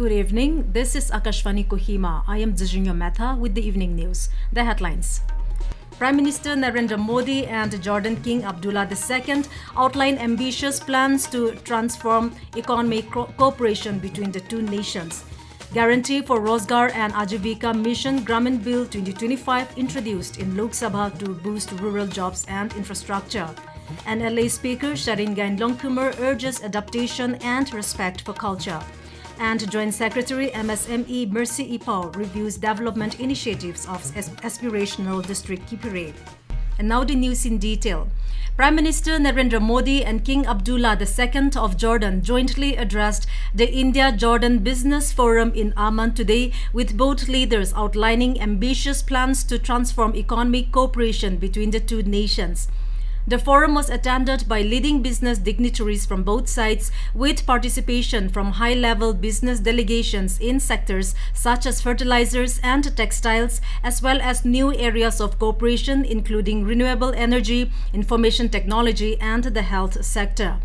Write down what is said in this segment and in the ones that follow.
Good evening. This is Akashvani Kohima. I am Zijinya Metha with the evening news. The headlines. Prime Minister Narendra Modi and Jordan King Abdullah II outline ambitious plans to transform economic cooperation between the two nations. Guarantee for Rozgar and Ajeevika Mission Gramin Bill 2025 introduced in Lok Sabha to boost rural jobs and infrastructure. NLA Speaker Sharingain Longkumer urges adaptation and respect for culture. And Joint Secretary MSME Epao reviews development initiatives of aspirational District Kiphire. And now the news in detail. Prime Minister Narendra Modi and King Abdullah II of Jordan jointly addressed the India-Jordan Business Forum in Amman today, with both leaders outlining ambitious plans to transform economic cooperation between the two nations. The forum was attended by leading business dignitaries from both sides, with participation from high-level business delegations in sectors such as fertilizers and textiles, as well as new areas of cooperation including renewable energy, information technology, and the health sector.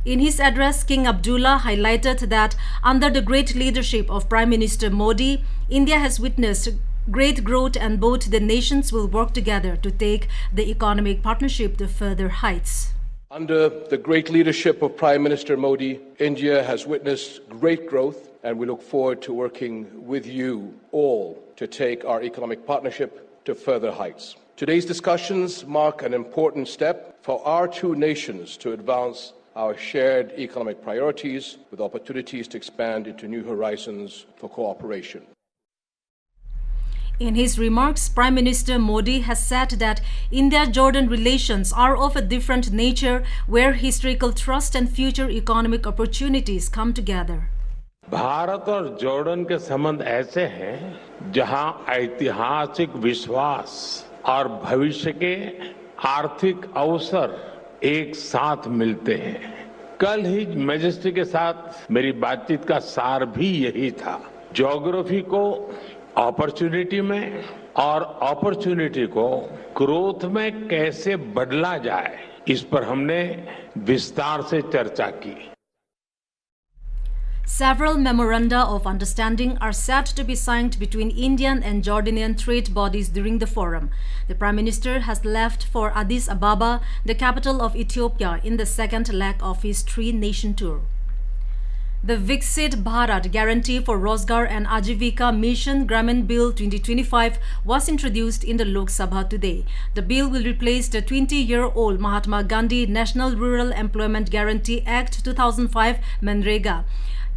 In his address, King Abdullah highlighted that under the great leadership of Prime Minister Modi, India has witnessed great growth and both the nations will work together to take the economic partnership to further heights. Under the great leadership of Prime Minister Modi, India has witnessed great growth, and we look forward to working with you all to take our economic partnership to further heights. Today's discussions mark an important step for our two nations to advance our shared economic priorities with opportunities to expand into new horizons for cooperation. In his remarks, Prime Minister Modi has said that India-Jordan relations are of a different nature, where historical trust and future economic opportunities come together. Bharat और Jordan के संबंध ऐसे हैं जहां ऐतिहासिक विश्वास और भविष्य के आर्थिक अवसर एक साथ मिलते हैं। कल ही मैजेस्टी के साथ मेरी बातचीत का सार भी यही था। ज्योग्राफी को अपॉर्चुनिटी में और अपॉर्चुनिटी को ग्रोथ में कैसे बदला जाए, इस पर हमने विस्तार से चर्चा की। Several memoranda of understanding are set to be signed between Indian and Jordanian trade bodies during the forum. The Prime Minister has left for Addis Ababa, the capital of Ethiopia, in the second leg of his three-nation tour. The Viksit Bharat Guarantee for Rozgar and Ajeevika Mission Gramin Bill 2025 was introduced in the Lok Sabha today. The bill will replace the 20-year-old Mahatma Gandhi National Rural Employment Guarantee Act 2005 Manrega.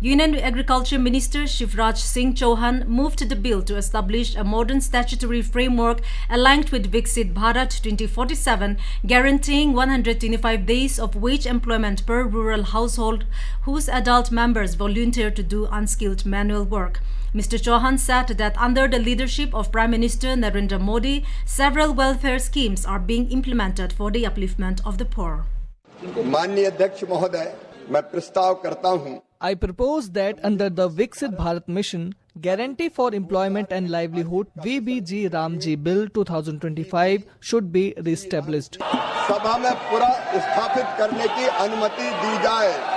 Union Agriculture Minister Shivraj Singh Chauhan moved the bill to establish a modern statutory framework aligned with Viksit Bharat 2047, guaranteeing 125 days of wage employment per rural household whose adult members volunteer to do unskilled manual work. Mr. Chauhan said that under the leadership of Prime Minister Narendra Modi, several welfare schemes are being implemented for the upliftment of the poor. माननीय अध्यक्ष महोदय, मैं प्रस्ताव करता हूं। I propose that under the Viksit Bharat Mission, Guarantee for Employment and Livelihood VBG Ramji Bill 2025 should be re-established. सभा में पूरा स्थापित करने की अनुमति दी जाए।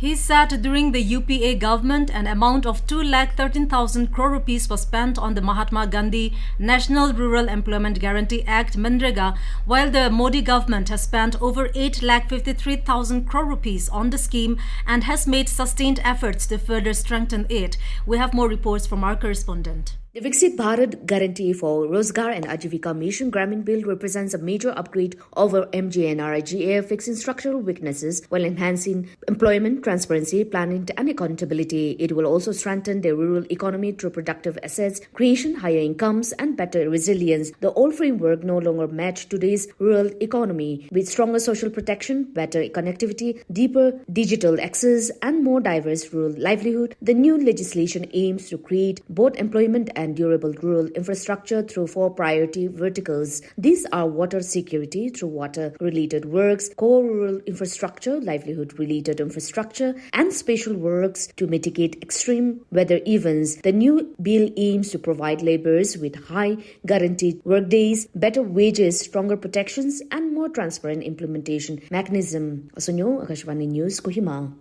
He said during the UPA government, an amount of 2,13,000 crore rupees was spent on the Mahatma Gandhi National Rural Employment Guarantee Act Manrega, while the Modi government has spent over 8,53,000 crore rupees on the scheme and has made sustained efforts to further strengthen it. We have more reports from our correspondent. The Viksit Bharat Guarantee for Rozgar and Ajeevika Mission Gramin Bill represents a major upgrade over MGNRIGA, fixing structural weaknesses while enhancing employment, transparency, planning and accountability. It will also strengthen the rural economy through productive assets, creation, higher incomes and better resilience. The old framework no longer matched today's rural economy with stronger social protection, better connectivity, deeper digital access and more diverse rural livelihood. The new legislation aims to create both employment and durable rural infrastructure through 4 priority verticals. These are water security through water-related works, core rural infrastructure, livelihood-related infrastructure, and special works to mitigate extreme weather events. The new bill aims to provide laborers with high guaranteed workdays, better wages, stronger protections, and more transparent implementation mechanism. Asunyo, Akashvani News, Kohima.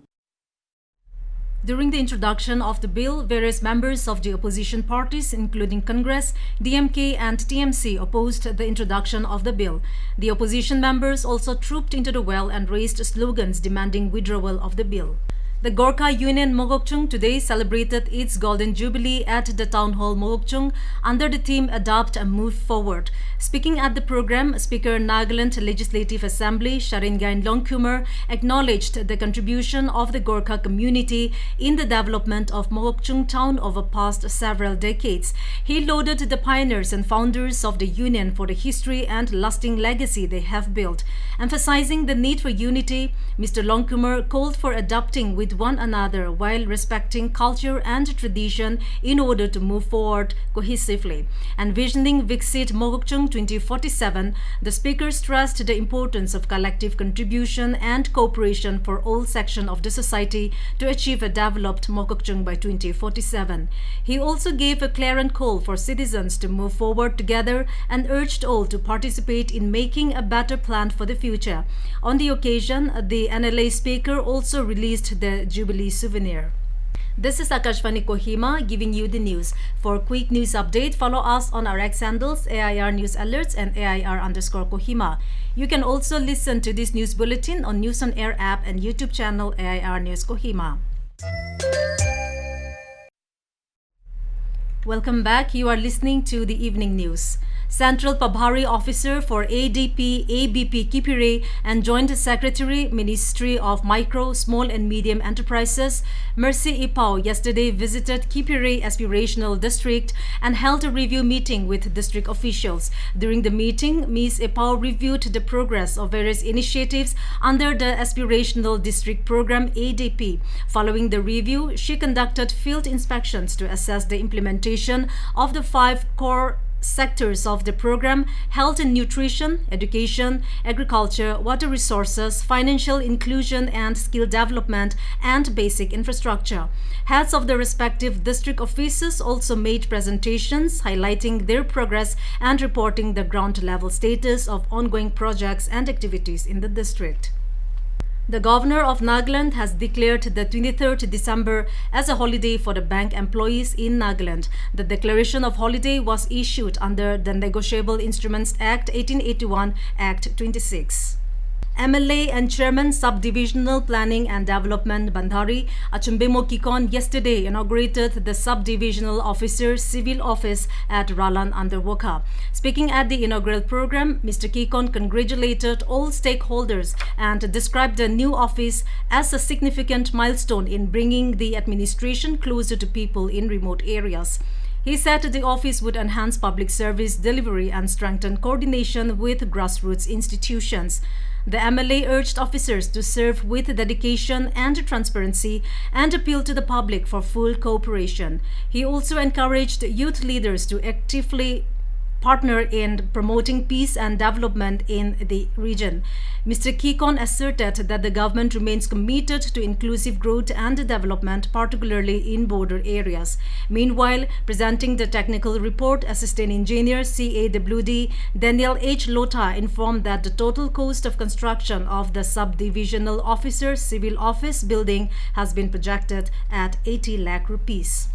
During the introduction of the bill, various members of the opposition parties, including Congress, DMK and TMC, opposed the introduction of the bill. The opposition members also trooped into the well and raised slogans demanding withdrawal of the bill. The Gorkha Union Mogokchung today celebrated its Golden Jubilee at the Town Hall Mogokchung under the theme Adapt and Move Forward. Speaking at the program, Speaker Nagaland Legislative Assembly Sharingain Longkumer acknowledged the contribution of the Gorkha community in the development of Mogokchung town over past several decades. He lauded the pioneers and founders of the union for the history and lasting legacy they have built. Emphasizing the need for unity, Mr. Longkumer called for adapting with one another while respecting culture and tradition in order to move forward cohesively. Envisioning Viksit Mogokchung 2047, the speaker stressed the importance of collective contribution and cooperation for all sections of the society to achieve a developed Mogokchung by 2047. He also gave a clarion call for citizens to move forward together and urged all to participate in making a better plan for the future. On the occasion, the NLA Speaker also released the Jubilee souvenir. This is Akashvani Kohima giving you the news. For quick news update, follow us on our X handles AIR News Alerts and AIR_Kohima. You can also listen to this news bulletin on News on Air app and YouTube channel AIR News Kohima. Welcome back. You are listening to the evening news. Central Pabhari Officer for ADP ABP Kiphire and Joint Secretary Ministry of Micro, Small and Medium Enterprises Mercy Epao yesterday visited Kiphire Aspirational District and held a review meeting with district officials. During the meeting, Ms. Epao reviewed the progress of various initiatives under the Aspirational District Program ADP. Following the review, she conducted field inspections to assess the implementation of the 5 core sectors of the program: health and nutrition, education, agriculture, water resources, financial inclusion and skill development, and basic infrastructure. Heads of the respective district offices also made presentations highlighting their progress and reporting the ground level status of ongoing projects and activities in the district. The Governor of Nagaland has declared the 23rd December as a holiday for the bank employees in Nagaland. The declaration of holiday was issued under the Negotiable Instruments Act 1881, Act 26. MLA and Chairman Subdivisional Planning and Development Bandhari Achumbemo Kikon yesterday inaugurated the Subdivisional Officer Civil Office at Ralan under Wokha. Speaking at the inaugural program, Mr. Kikon congratulated all stakeholders and described the new office as a significant milestone in bringing the administration closer to people in remote areas. He said the office would enhance public service delivery and strengthen coordination with grassroots institutions. The MLA urged officers to serve with dedication and transparency and appealed to the public for full cooperation. He also encouraged youth leaders to actively partner in promoting peace and development in the region. Mr. Kikon asserted that the government remains committed to inclusive growth and development, particularly in border areas. Meanwhile, presenting the technical report, Assistant Engineer CAWD Daniel H. Lota informed that the total cost of construction of the Subdivisional Officer Civil Office building has been projected at 80 lakh rupees.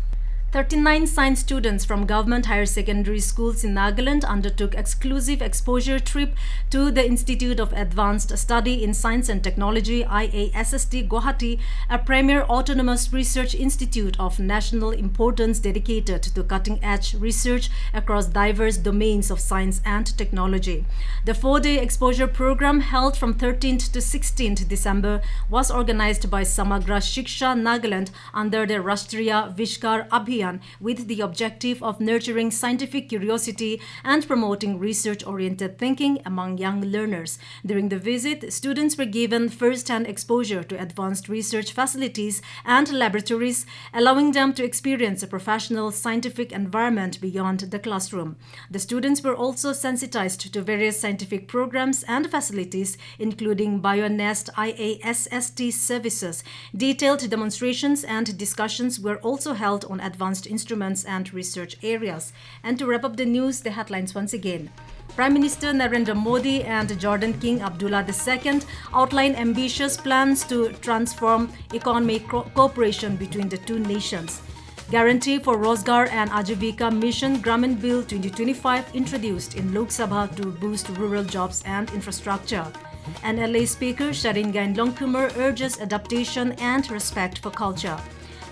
39 science students from government higher secondary schools in Nagaland undertook exclusive exposure trip to the Institute of Advanced Study in Science and Technology IASST Guwahati, a premier autonomous research institute of national importance dedicated to cutting-edge research across diverse domains of science and technology. The 4-day exposure program held from 13th to 16th December was organized by Samagra Shiksha Nagaland under the Rashtriya Vishkar Abhiyan, with the objective of nurturing scientific curiosity and promoting research-oriented thinking among young learners. During the visit, students were given first-hand exposure to advanced research facilities and laboratories, allowing them to experience a professional scientific environment beyond the classroom. The students were also sensitized to various scientific programs and facilities, including BioNest IASST services. Detailed demonstrations and discussions were also held on advanced advanced instruments and research areas. And to wrap up the news, the headlines once again. Prime Minister Narendra Modi and Jordan King Abdullah II outline ambitious plans to transform economic cooperation between the two nations. Guarantee for Rozgar and Ajeevika Mission Gramin Bill 2025 introduced in Lok Sabha to boost rural jobs and infrastructure. NLA Speaker Sharingain Longkumer urges adaptation and respect for culture.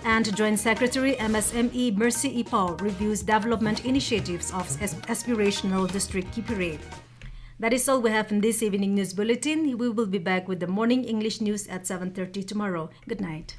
And Joint Secretary MSME Mercy Epao reviews development initiatives of aspirational District Kiphire. That is all we have in this evening news bulletin. We will be back with the morning English news at 7:30 tomorrow. Good night.